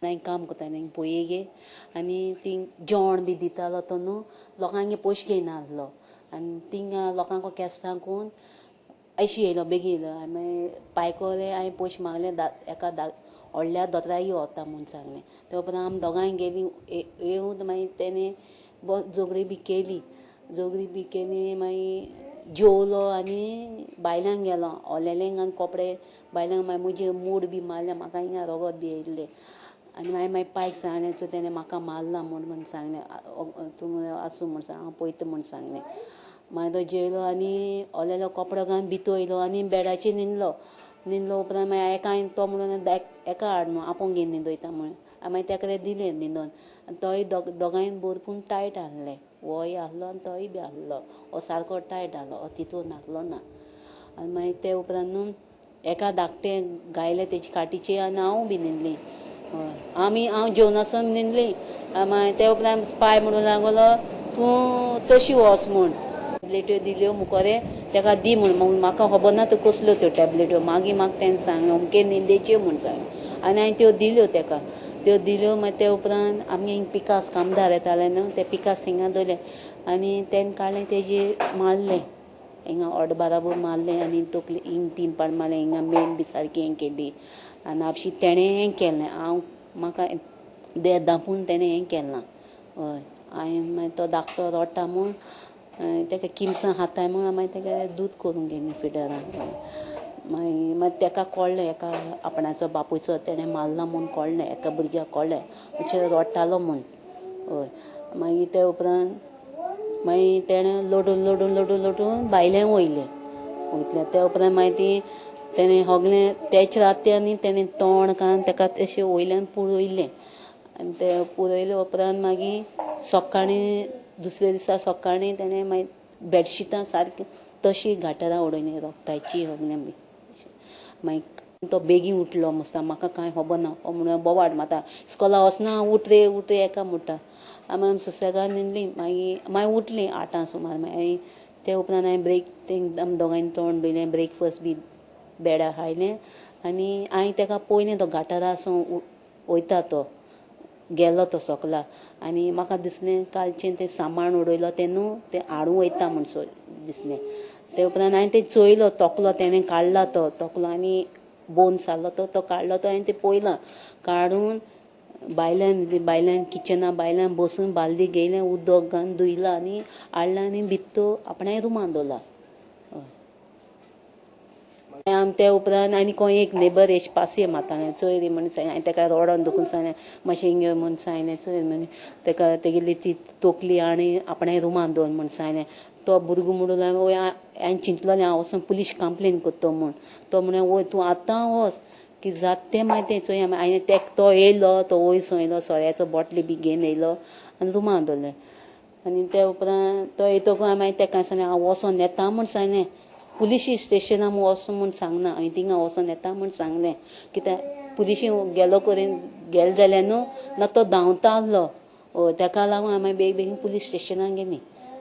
हांवें काम करतालें पोयेगे आनी थिंग जेवण बी दितालो तो न्हू लोकांगे पयशे घेयनासलो आनी थिंग लोकांक केस्तांकून अशी येयलो बेगीन येयलो मागीर पायकोले हांवें पयशे मागले एका व्हडल्या दोतोरागेर यो वता म्हूण सांगलें ते उपरांत आमी दोगांय गेलीं येवन मागीर तेणें जोगडी बी केली मागीर जेवलो आनी बायलांक गेलो ओलेलेंक आनी कपडे बायलांक मागीर म्हजे मूड बी मारले म्हाका हिंगा रोगत बी येयल्लें आनी मागीर पायक सांगलें सो तेणें म्हाका मारला म्हूण सांगलें तूं आसूं म्हूण सांग हांव पळयता म्हूण सांगलें मागीर तो जेवलो आनी ओलेलो कपडो घालून भितर येयलो आनी बेडाचेर न्हिदलो उपरांत मागीर एका तो म्हणून एका हाड म्हणून आपूण घेवन न्हिदयता म्हणून मागीर तेका दिलें न्हिदोन आनी तोय दोगांय भरपूर टायट आहलें होय आहलो आनी तोय बी आहलो हो सारको टायट आहलो हो तितून नासलो ना आनी मागीर ते उपरांत न्हू एका धाकटें गायलें तेजे काटीचेर आनी हांव बी न्हिदलें हांव जेवनासतना न्हिदलीं मागीर ते उपरांत पांय म्हणून लागलो तूं तशी वच म्हूण टॅबलेट्यो दिल्यो मुकोरे तेका दी म्हूण म्हाका खबर ना त्यो कसल्यो त्यो टॅबलेट्यो मागीर म्हाका तेणें सांगलें अमके न्हिदेच्यो म्हूण सांगलें आनी हांवें त्यो दिल्यो तेका मागीर ते उपरांत आमगे हिंग पिकास कामदार येताले न्हू ते पिकास हिंगा दवरले आनी तेणें काडलें तेजेर मारलें हिंगा ओड बाराबर मारलें आनी तकली हिंग 3 पाट मारलें हिंगा मेण बी सारकी हें केली आनी आपशी तेणें हें केलें म्हाका धांपून तेणें हें केलें ना हय हांवें मागीर तो धाकटो रडटा म्हूण तेका किमसां खाताय म्हूण मागीर तेका दूद करून गेलीं फिडरान मागीर तेका कळ्ळें एका आपणाचो बापूचो तेणें मारला म्हूण कळ्ळें एका भुरग्याक कळ्ळें अशें रडटालो म्हूण हय मागीर ते उपरांत मागीर तेणें लडून भायलें वयतलें ते उपरांत मागीर ती तेणें सगलें तेच रात्यांनी तेणें तोंड कान तेका तशें वयल्यान पुरोयलें आनी ते पुरोयले उपरांत मागीर सकाळीं दुसरे दिसा सकाळीं तेणें मागीर बेडशिटां सारकी तशी घाटरां उडयलीं रोगताची सगलें बी मागीर तो बेगीन उठलो मस्ता म्हाका कांय खबर ना म्हणून बोवाड माता इस्कोला वचना उठ रे एका म्हणटा आमी सुसेगाद न्हिदलीं मागीर उठलीं 8 सुमार मागीर ते उपरांत हांवें आमी दोगांयनी तोंड धुयलें ब्रेकफास्ट बी बेडार खायलें आनी हांवें तेका पयलें तो घाटरासून वयता तो गेलो तो सकला आनी म्हाका दिसलें कालचें तें सामान उडयलो तें न्हू तें हाडूं वयता म्हूण दिसलें ते उपरांत हांवें तें चोयलो तकलो तेणें काडला तो तकलो आनी बोन्स आहलो तो काडलो तो हांवें तें पयलां काडून बायल्यान किचना बायल्यान बसून बालदी घेयलें उदक घालून धुयलां आनी हाडलां आनी भितर आपणाय रुमान दवरला आमी ते उपरांत आनी कोण एक नेबर एश पासये मारतालें चोय रे म्हूण सांगलें हांवें तेका रोडोन दुखून सांगलें मातशें हिंगा म्हूण सांगलें चोय म्हूण तेका तेगेली ती तोकली आनी आपणाय रुमान दवर म्हूण सांगलें तो भुरगो म्हणून हांवें चिंतलोलें हांव वचून पुलीस कंप्लेन करता म्हूण तो म्हणलें वय तूं आतां वच की जाता तें मागीर तें चोय हांवें तो येयलो तो वयर येयलो सोऱ्याचो बॉटली बी घेवन येयलो आनी रुमान दवरलें आनी ते उपरांत तो येतकूच हांवें तेका सांगलें हांव वचोन येता म्हूण सांगलें पुलीस स्टेशनाक वचून म्हूण सांगना हांवें थिंगा वचोन येता म्हूण सांगलें कित्याक पुलीशी गेलो कडेन गेले जाल्यार न्हू ना तो धांवता आसलो तेका लागून हांवें बेगीन पुलीस स्टेशनाक गेलीं